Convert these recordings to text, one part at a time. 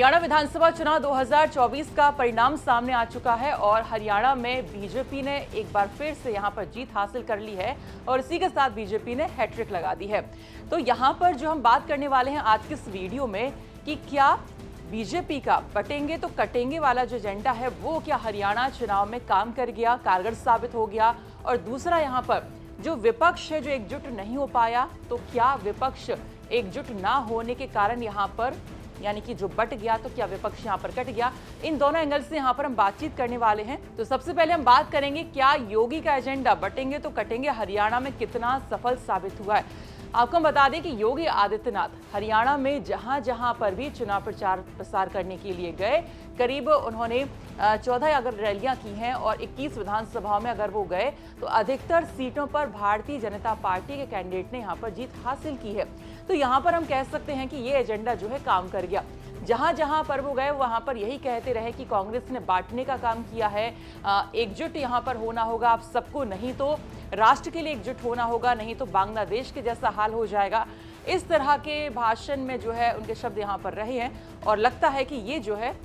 हरियाणा विधानसभा चुनाव 2024 का परिणाम सामने आ चुका है और हरियाणा में बीजेपी ने एक बार फिर से यहां पर जीत हासिल कर ली है और इसी के साथ बीजेपी ने हैट्रिक लगा दी है। तो यहां पर जो हम बात करने वाले हैं आज के इस वीडियो में कि क्या बीजेपी का बटेंगे तो कटेंगे वाला जो एजेंडा है वो क्या हरियाणा चुनाव में काम कर गया, कारगर साबित हो गया। और दूसरा यहाँ पर जो विपक्ष है जो एकजुट नहीं हो पाया, तो क्या विपक्ष एकजुट ना होने के कारण यहाँ पर यानी कि जो बट गया तो क्या विपक्ष यहाँ पर कट गया। इन दोनों एंगल से यहाँ पर हम बातचीत करने वाले हैं। तो सबसे पहले हम बात करेंगे क्या योगी का एजेंडा बटेंगे तो कटेंगे हरियाणा में कितना सफल साबित हुआ है। आपको बता दें कि योगी आदित्यनाथ हरियाणा में जहां जहां पर भी चुनाव प्रचार प्रसार करने के लिए गए, करीब उन्होंने 14 अगर रैलियां की हैं और 21 विधानसभाओं में अगर वो गए तो अधिकतर सीटों पर भारतीय जनता पार्टी के कैंडिडेट ने यहां पर जीत हासिल की है। तो यहां पर हम कह सकते हैं कि ये एजेंडा जो है काम कर गया। जहां जहां पर वो गए वहां पर यही कहते रहे कि कांग्रेस ने बांटने का काम किया है, एकजुट यहां पर होना होगा आप सबको, नहीं तो राष्ट्र के लिए एकजुट होना होगा, नहीं तो बांग्लादेश के जैसा हाल हो जाएगा। इस तरह के भाषण में जो है उनके शब्द यहाँ पर रहे हैं और लगता है कि ये जो है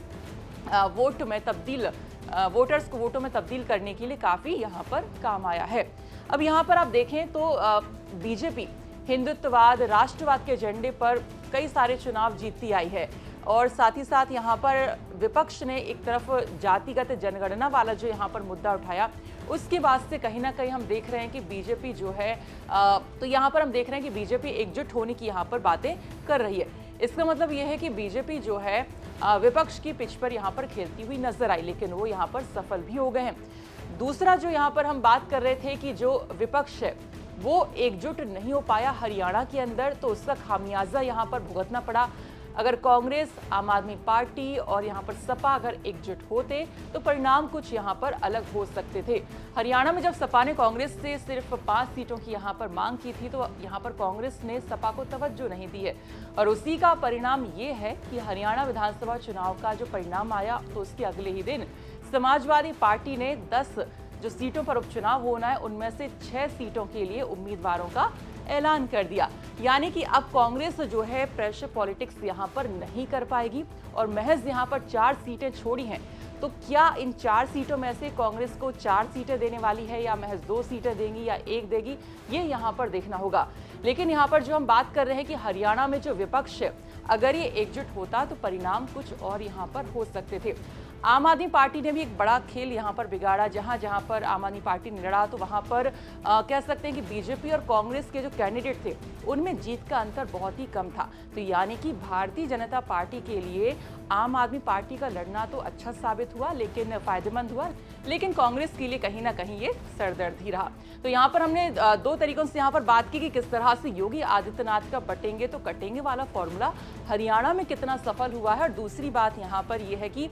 वोटर्स को वोटों में तब्दील करने के लिए काफ़ी यहाँ पर काम आया है। अब यहाँ पर आप देखें तो बीजेपी हिंदुत्ववाद, राष्ट्रवाद के एजेंडे पर कई सारे चुनाव जीतती आई है और साथ ही साथ यहाँ पर विपक्ष ने एक तरफ जातिगत जनगणना वाला जो यहाँ पर मुद्दा उठाया, उसके बाद से कहीं ना कहीं हम देख रहे हैं कि बीजेपी जो है तो यहाँ पर हम देख रहे हैं कि बीजेपी एकजुट होने की यहाँ पर बातें कर रही है। इसका मतलब ये है कि बीजेपी जो है विपक्ष की पिच पर यहाँ पर खेलती हुई नजर आई, लेकिन वो यहाँ पर सफल भी हो गए हैं। दूसरा जो यहाँ पर हम बात कर रहे थे कि जो विपक्ष है वो एकजुट नहीं हो पाया हरियाणा के अंदर, तो उसका खामियाजा यहाँ पर भुगतना पड़ा। अगर कांग्रेस, आम आदमी पार्टी और यहाँ पर सपा अगर एकजुट होते तो परिणाम कुछ यहाँ पर अलग हो सकते थे। हरियाणा में जब सपा ने कांग्रेस से सिर्फ 5 सीटों की यहाँ पर मांग की थी तो यहाँ पर कांग्रेस ने सपा को तवज्जो नहीं दी है और उसी का परिणाम ये है कि हरियाणा विधानसभा चुनाव का जो परिणाम आया तो उसके अगले ही दिन समाजवादी पार्टी ने 10 जो सीटों पर उपचुनाव होना है उनमें से 6 सीटों के लिए उम्मीदवारों का ऐलान कर दिया। यानी कि अब कांग्रेस जो है प्रेशर पॉलिटिक्स यहाँ पर नहीं कर पाएगी और महज यहाँ पर 4 सीटें छोड़ी हैं। तो क्या इन 4 सीटों में से कांग्रेस को 4 सीटें देने वाली है या महज 2 सीटें देंगी या 1 देगी, ये यहाँ पर देखना होगा। लेकिन यहाँ पर जो हम बात कर रहे हैं कि हरियाणा में जो विपक्ष है अगर ये एकजुट होता तो परिणाम कुछ और यहाँ पर हो सकते थे। आम आदमी पार्टी ने भी एक बड़ा खेल यहाँ पर बिगाड़ा। जहाँ जहाँ पर आम आदमी पार्टी ने लड़ा तो वहाँ पर कह सकते हैं कि बीजेपी और कांग्रेस के जो कैंडिडेट थे उनमें जीत का अंतर बहुत ही कम था। तो यानी कि भारतीय जनता पार्टी के लिए आम आदमी पार्टी का लड़ना तो अच्छा साबित हुआ, लेकिन फायदेमंद हुआ, लेकिन कांग्रेस के लिए कहीं ना कहीं ये सरदर्द ही रहा। तो यहाँ पर हमने 2 तरीकों से यहाँ पर बात की कि किस तरह से योगी आदित्यनाथ का बटेंगे तो कटेंगे वाला फॉर्मूला हरियाणा में कितना सफल हुआ है। और दूसरी बात यहाँ पर यह है कि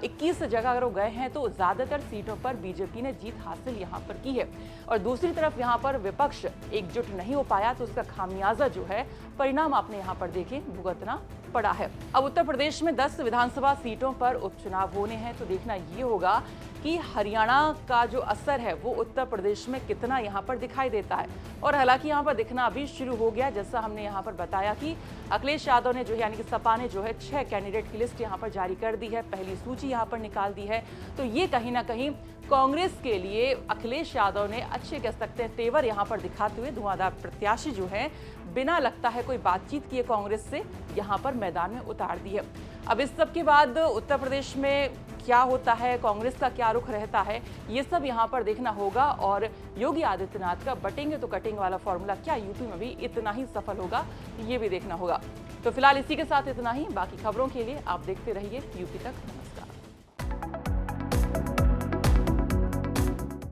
21 जगह अगर वो गए हैं तो ज्यादातर सीटों पर बीजेपी ने जीत हासिल यहाँ पर की है और दूसरी तरफ यहाँ पर विपक्ष एकजुट नहीं हो पाया तो उसका खामियाजा जो है परिणाम आपने यहाँ पर देखे भुगतना पड़ा है। अब उत्तर प्रदेश में 10 विधानसभा सीटों पर उपचुनाव होने हैं तो देखना ये होगा कि हरियाणा का जो असर है वो उत्तर प्रदेश में कितना यहाँ पर दिखाई देता है। और हालांकि यहाँ पर दिखना अभी शुरू हो गया, जैसा हमने यहाँ पर बताया कि अखिलेश यादव ने जो है यानी कि सपा ने जो है 6 कैंडिडेट की लिस्ट यहाँ पर जारी कर दी है, पहली सूची यहाँ पर निकाल दी है। तो ये कहीं ना कहीं कांग्रेस के लिए अखिलेश यादव ने अच्छे कह सकते हैं तेवर यहाँ पर दिखाते हुए धुआंधार प्रत्याशी जो है बिना लगता है कोई बातचीत किए कांग्रेस से यहाँ पर मैदान में उतार दी है। अब इस सब के बाद उत्तर प्रदेश में क्या होता है, कांग्रेस का क्या रुख रहता है, ये सब यहाँ पर देखना होगा और योगी आदित्यनाथ का बटेंगे तो कटेंगे वाला फॉर्मूला क्या यूपी में भी इतना ही सफल होगा, ये भी देखना होगा। तो फिलहाल इसी के साथ इतना ही। बाकी खबरों के लिए आप देखते रहिए यूपी तक।